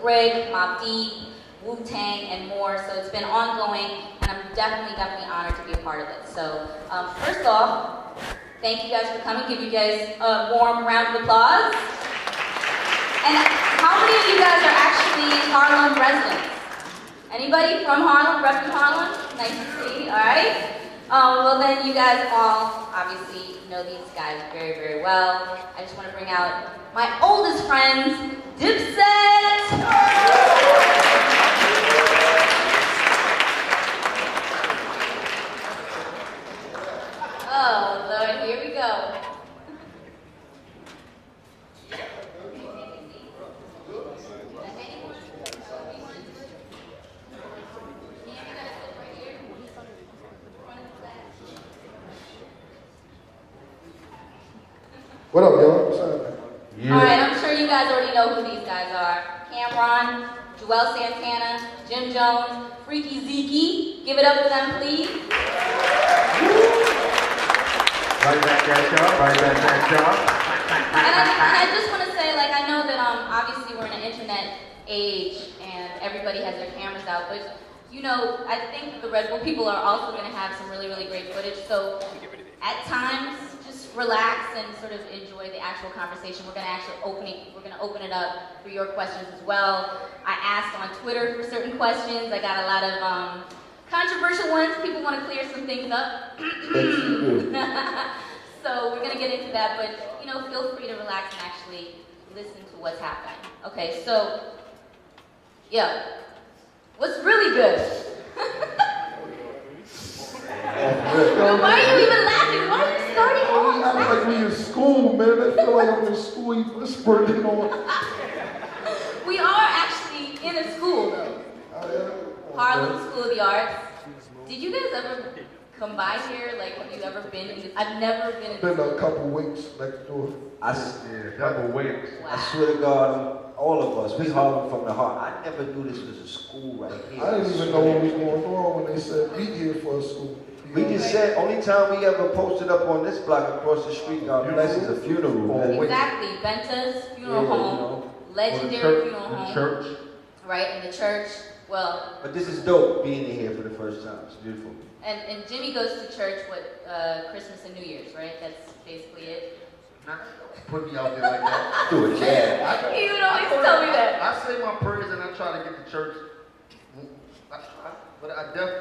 Brig, Mobb Deep, Wu-Tang, and more. So it's been ongoing, and I'm definitely honored to be a part of it. So first off, thank you guys for coming. Give you guys a warm round of applause. And how many of you guys are actually Harlem residents? Anybody from Harlem, rep from Harlem? Nice to see, all right? Well then you guys all obviously know these guys very, very well. I just want to bring out my oldest friends, Dipset! Oh Lord, here we go. What up, y'all? What's happening? Yeah. All right, I'm sure you guys already know who these guys are. Cameron, Joel Santana, Jim Jones, Freaky Zeke. Give it up for them, please. Right back at y'all. And I just want to say, like, I know that obviously we're in an internet age and everybody has their cameras out, but you know, I think the Red Bull people are also going to have some really, really great footage. So at times, just relax and sort of enjoy the actual conversation. We're going to open it up for your questions as well. I asked on Twitter for certain questions. I got a lot of controversial ones. People want to clear some things up. So we're going to get into that, but you know, feel free to relax and actually listen to what's happening. Okay, so yeah, what's really good? Why are you even laughing? Why are you starting off laughing? I like we in school, man. I feel like I'm in school. You whispering, you know. We are actually in a school, though. Harlem School of the Arts. Did you guys ever come by here? Like, have you ever been in this? I've never been in this. Been a couple weeks next door. A couple weeks. Wow. I swear to God, all of us, we Harlem from the heart. I never knew this was a school right here. I didn't even know what was going on when they said be here for a school. We just said, only time we ever posted up on this block across the street, God bless, is a funeral. Exactly. Benta's funeral home, legendary funeral home. Church. Right, in the church. Well. But this is dope, being in here for the first time. It's beautiful. And Jimmy goes to church Christmas and New Year's, right? That's basically it. Not put me out there like that. Do it, yeah. He would always tell me that. I say my prayers and I try to get to church. I try, but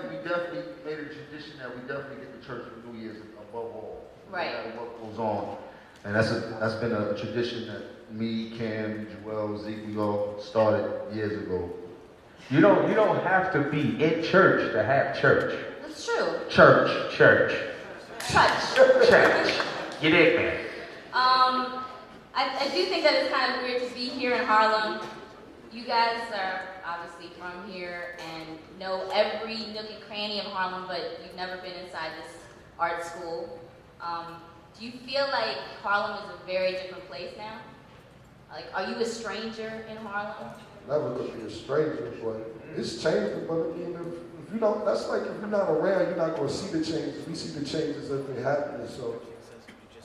we definitely made a tradition that we definitely get to church for New Year's above all. Right. No matter what goes on, and that's been a tradition that me, Cam, Joel, Zeke, we all started years ago. You don't have to be in church to have church. That's true. Church. You dig me? I do think that it's kind of weird to be here in Harlem. You guys are obviously from here and know every nook and cranny of Harlem, but you've never been inside this art school. Do you feel like Harlem is a very different place now? Like, are you a stranger in Harlem? Never could be a stranger, but it's changing. But I mean, if you don't, that's like if you're not around, you're not going to see the changes. We see the changes as they happen. So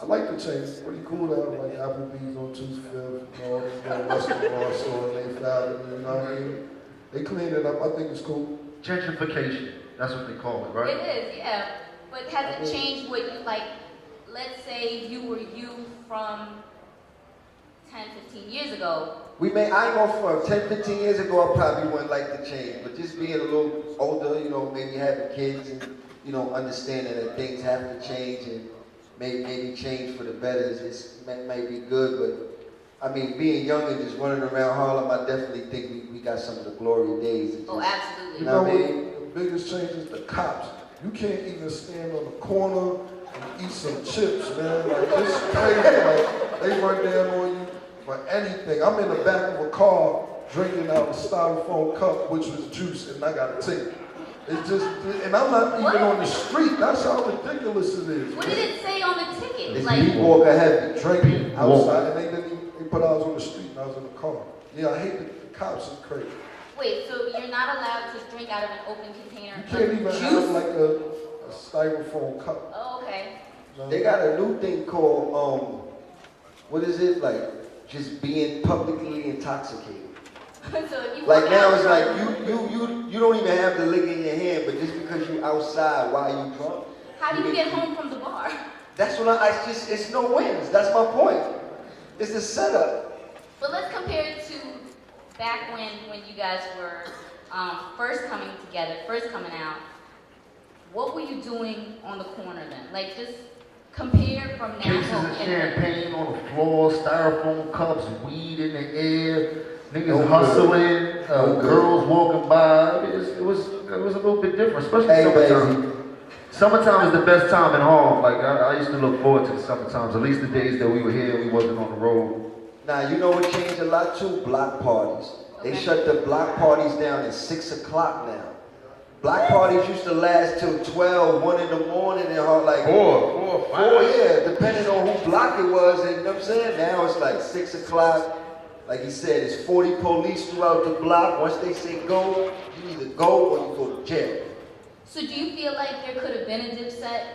I like the changes. It's pretty cool down like Applebee's on 2nd, you know, all these little restaurants on 8th Avenue, you know what I mean? They clean it up. I think it's cool. Gentrification, that's what they call it, right? It is, yeah. But has it changed what you like? Let's say you were you from 10, 15 years ago. I ain't going for 10, 15 years ago, I probably wouldn't like to change. But just being a little older, you know, maybe having kids and, you know, understanding that things have to change and maybe change for the better may be good. But, I mean, being young and just running around Harlem, I definitely think we got some of the glory days. Oh, absolutely. You know what the biggest change is? The cops. You can't even stand on the corner and eat some chips, man. Like, it's crazy. Like, they run down on you for anything. I'm in the back of a car drinking out a styrofoam cup, which was juice, and I got a ticket. It's just, and I'm not even on the street. That's how ridiculous it is. What did it say on the ticket? It's Like, walk ahead, drinking outside, and they put I was on the street and I was in the car. Yeah, I hate the cops. It's crazy. wait, so you're not allowed to drink out of an open container? You can't even have like a styrofoam cup. Oh, okay. No. They got a new thing called, what is it? Like, just being publicly intoxicated. So if you Like walk now out it's like drunk, you don't even have the liquor in your hand, but just because you outside while you drunk. how do you get home from the bar? That's what it's no wins. That's my point. It's a setup. But let's compare it to back when you guys were first coming together, first coming out. What were you doing on the corner then? Like, just compare from now. Cases of champagne on the floor, styrofoam cups, weed in the air, niggas hustling, girls walking by. It was a little bit different, especially summertime. Summertime is the best time in Harlem. Like I used to look forward to the summer times. At least the days that we were here, we wasn't on the road. Now you know what changed a lot too? Block parties. They shut the block parties down at 6 o'clock now. Block parties used to last till 12, 1 in the morning, and like Four, 4, yeah, depending on who block it was. And you know what I'm saying? Now it's like 6 o'clock. Like he said, it's 40 police throughout the block. Once they say go, you either go or you go to jail. So do you feel like there could have been a Dipset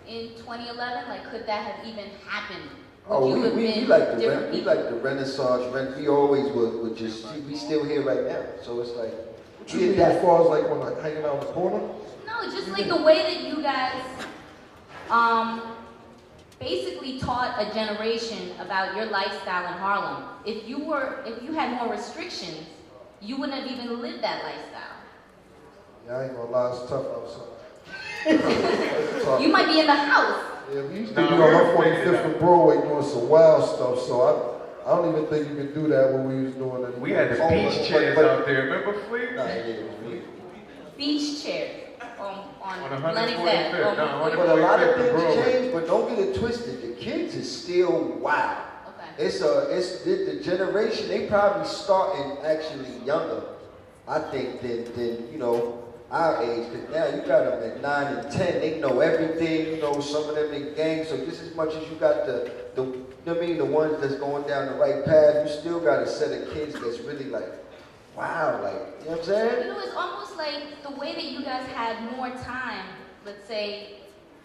in 2011? Like, could that have even happened? Would we like the Renaissance. We always would just. We still here right now. So it's like. What you mean as far as like when like hanging out in the corner? No, just like the way that you guys basically taught a generation about your lifestyle in Harlem. If you had more restrictions, you wouldn't have even lived that lifestyle. Yeah, I ain't gonna lie, it's tough outside. You might be in the house. Yeah, we used to be on 145th and Broadway doing some wild stuff, so I don't even think you can do that when we was doing it. We had the beach chairs out there, remember, Fleet? Nah, yeah, Beach chairs on Lennox 145th. Ave. But a lot of things changed, but don't get it twisted. The kids is still wild. Okay. It's the generation, they probably starting actually younger, I think, than you know, our age. Because now you got them at 9 and 10, they know everything, you know, some of them in gangs. So just as much as you got the the ones that's going down the right path, you still got a set of kids that's really like, wow, like, you know what I'm saying? You know, it's almost like the way that you guys had more time, let's say,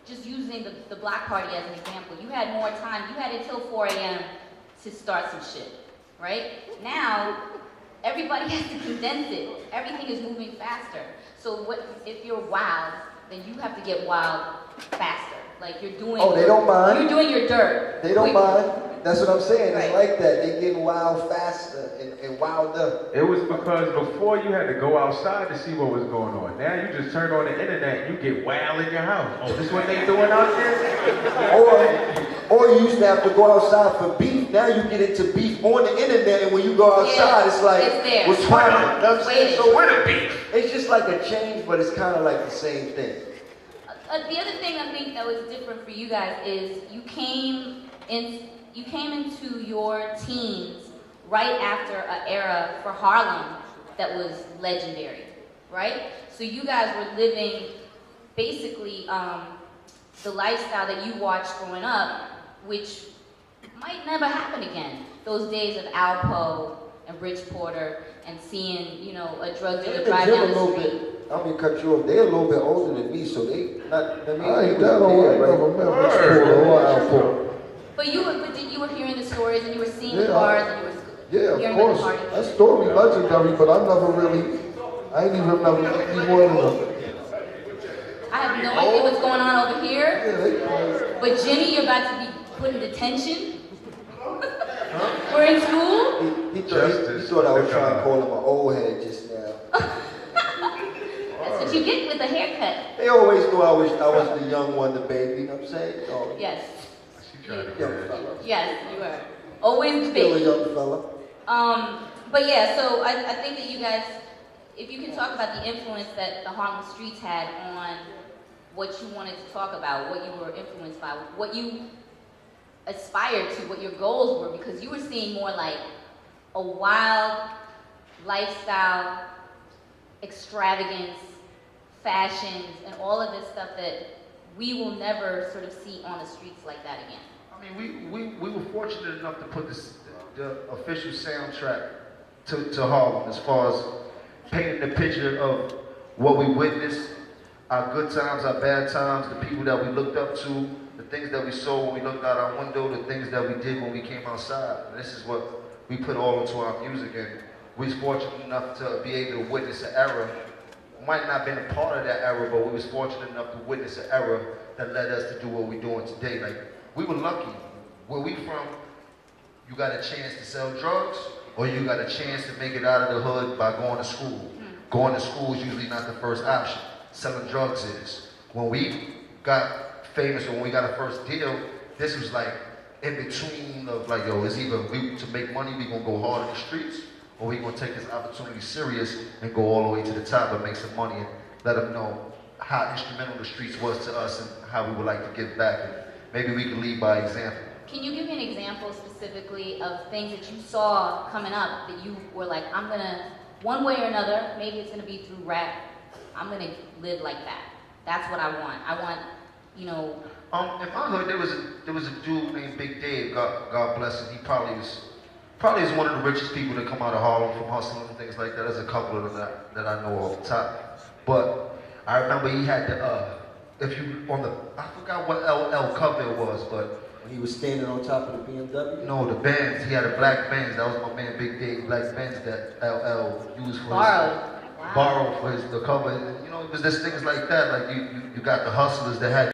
just using the block party as an example, you had more time, you had until 4 a.m. to start some shit, right? Now, everybody has to condense it. Everything is moving faster. So if you're wild, then you have to get wild faster. Like you're doing. Oh, they don't mind. You're doing your dirt. They don't mind. That's what I'm saying. Right. It's like that. They getting wild faster and wilder. It was because before you had to go outside to see what was going on. Now you just turn on the internet and you get wild in your house. Oh, this what they doing out there? Or you used to have to go outside for beef. Now you get into beef on the internet, and when you go outside, it's like, it's there. what's happening? You know what I'm saying? So Where the beef? it's just like a change, but it's kind of like the same thing. The other thing I think that was different for you guys is you came into your teens right after an era for Harlem that was legendary, right? So you guys were living basically the lifestyle that you watched growing up, which might never happen again. Those days of Alpo and Rich Porter and seeing, you know, a drug dealer drive down the street. I'm gonna cut you off. They're a little bit older than me, so they not. I mean, I ain't they that was old. I there, never right? met Rich Porter or Alpo. But you were hearing the stories and you were seeing the cars and you were Yeah, hearing of course. the party. That story legendary, but I ain't even never eat one of them. I have no idea what's going on over here. Yeah, they But Jimmy, you're about to be put in detention. We're in school. He thought I was trying to call him an old head just now. That's what you get with a haircut. They always knew I was the young one, the baby. You know what I'm saying? Oh, Yes, She tried to young fella. yes, you are. Always Still a big. young fella. But yeah, so I think that you guys, if you can talk about the influence that the Harlem streets had on what you wanted to talk about, what you were influenced by, what you aspired to, what your goals were, because you were seeing more like a wild lifestyle, extravagance, fashions, and all of this stuff that we will never sort of see on the streets like that again. I mean, we were fortunate enough to put the official soundtrack to Harlem as far as painting the picture of what we witnessed, our good times, our bad times, the people that we looked up to, the things that we saw when we looked out our window, the things that we did when we came outside. And this is what we put all into our music, and we was fortunate enough to be able to witness an era. Might not have been a part of that era, but we was fortunate enough to witness an era that led us to do what we're doing today. Like, we were lucky. Where we from, you got a chance to sell drugs, or you got a chance to make it out of the hood by going to school. Going to school is usually not the first option. Selling drugs is. When we got famous, or when we got a first deal, this was like in between of like, yo, it's either to make money, we gonna go hard in the streets, or we gonna take this opportunity serious and go all the way to the top and make some money and let them know how instrumental the streets was to us and how we would like to give back. And maybe we can lead by example. Can you give me an example specifically of things that you saw coming up that you were like, I'm gonna, one way or another, maybe it's gonna be through rap, I'm gonna live like that. That's what I want. I want, you know. In my hood, there was a dude named Big Dave. God bless him. He probably is one of the richest people that come out of Harlem from hustling and things like that. There's a couple of them that I know off the top. But I remember he had the I forgot what LL cover it was, but When he was standing on top of the BMW? no, the Benz. He had a black Benz. That was my man Big Dave, black Benz that LL used for Borrowed. borrowed for the cover. And, you know, it was just things like that. Like you got the hustlers that had